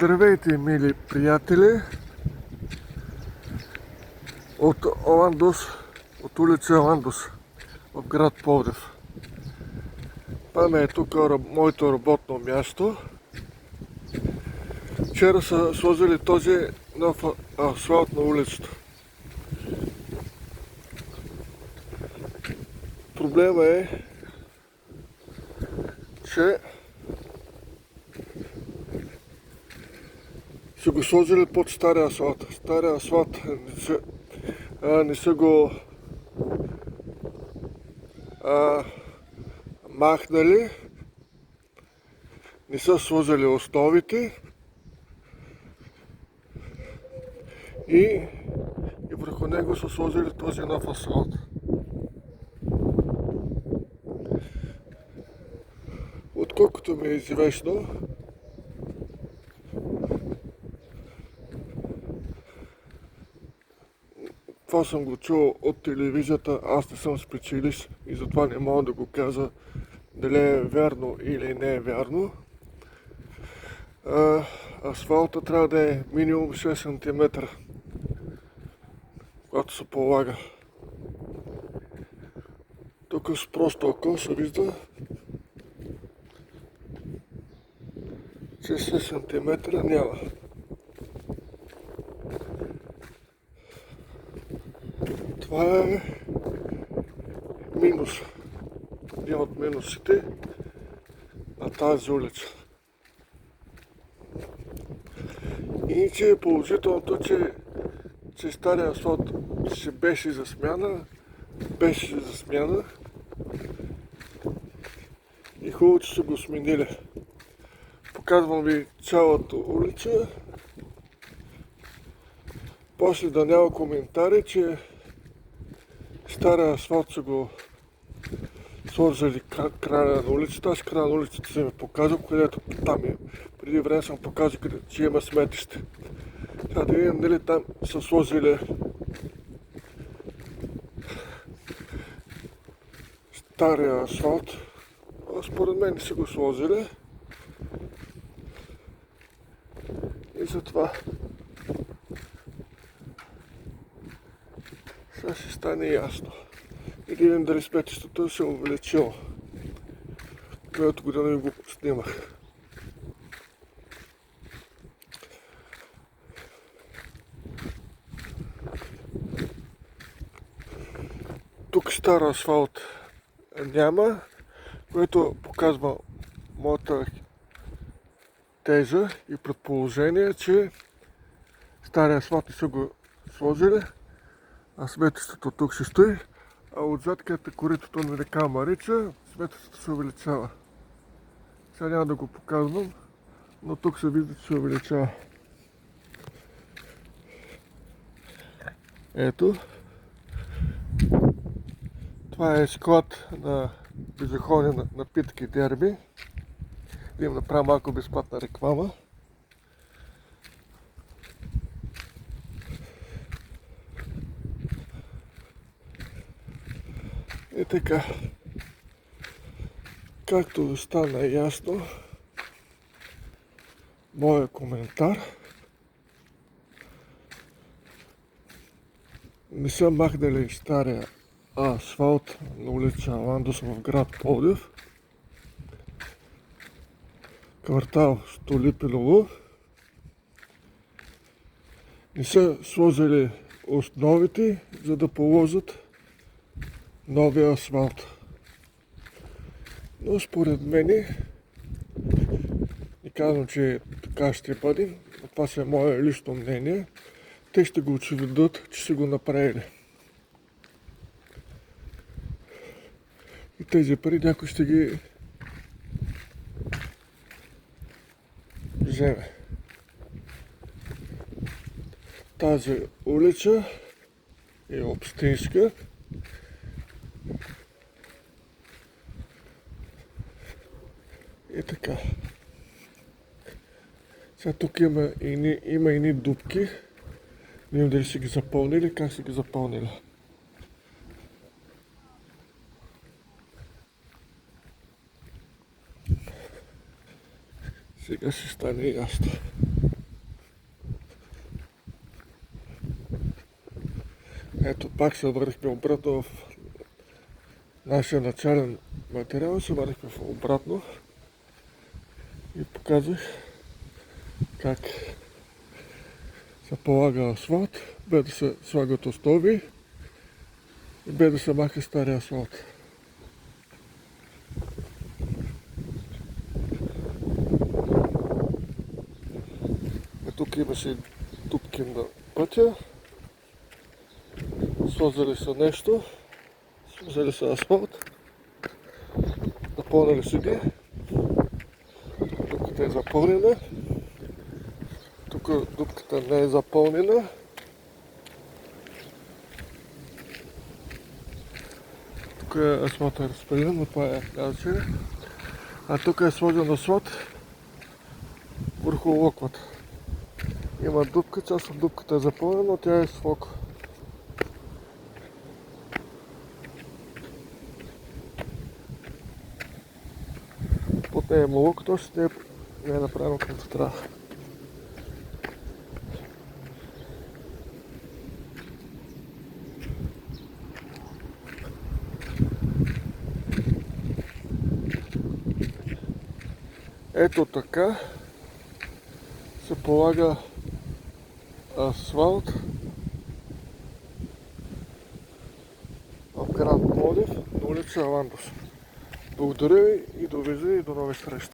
Здравейте, мили приятели, от Оландос, от улица Оландос в град Пловдив. Това е тук моето работно място. Вчера са сложили този нов асфалт на улицата. Проблема е, че са го сложили под стария асфалт. Стария асфалт не са го махнали, не са сложили основите и върху него са сложили този нов асфалт. Отколкото ми е известно, това съм го чул от телевизията, аз не съм специалист и затова не мога да го кажа дали е вярно или не е вярно. Асфалта трябва да е минимум 6 см, когато се полага. Тук с просто око се вижда, че 6 см няма. Това е минус. Един от минусите на тази улица. Иначе е положителното, че стария асфалт ще беше за смяна, и хубаво, че са го сменили. Показвам ви цялата улица. После да няма коментари, че стария асфалт са го сложили края на улицата. Аз края на улицата съм ви показал, където там е. Преди време съм показал, че има сметище. Сега да видим дали там са сложили стария асфалт. Според мен не са го сложили. И затова сега ще стане ясно. И да видим дали сметището се увеличило. Миналата година ви го снимах. Тук стар асфалт няма, което показва моята теза и предположение, че стария асфалт не са го сложили, а сметището тук ще стои, а отзад, където е коритото на река Марица, сметището се увеличава. Сега няма да го показвам, но тук се вижда, че се увеличава. Ето. Това е склад на безалкохолни напитки Дерби. Да им направя малко безплатна реклама. И така, както стана ясно, моя коментар, не са махнали стария асфалт на улица Оландос в град Пловдив, квартал Столипиново. Не са сложили основите, за да положат новия асфалт. Но според мене, не казвам, че така ще бъде, но това е мое лично мнение, те ще го очевидят, че са го направили. И тези пари някой ще ги вземе. Тази улица е общинска. И така. Сега тук има едни дупки. Не знам дали са ги запълнили, как са ги запълнили. Сега ще стане ясно. Ето, пак се обърнахме обратно в нашия начален материал, се обърнахме обратно и показах как се полага асфалт, без да се слагат основи и без да се маха стария асфалт. Тук имаше дупки на пътя, сложили са нещо, сложили са асфалт, напълнили си ги, дупката е запълнена, тук дупката не е запълнена, тук асфалтът е разпределен, но това е значение, а тук е сложен асфалт върху локвата. Има дупка, част от дупката е запълнена, но тя е с лок. Под нея има лок, още не е направено както трябва. Ето така се полага асфалт в град Пловдив на улица Ландос. Благодаря ви и довиждане и до нови срещи.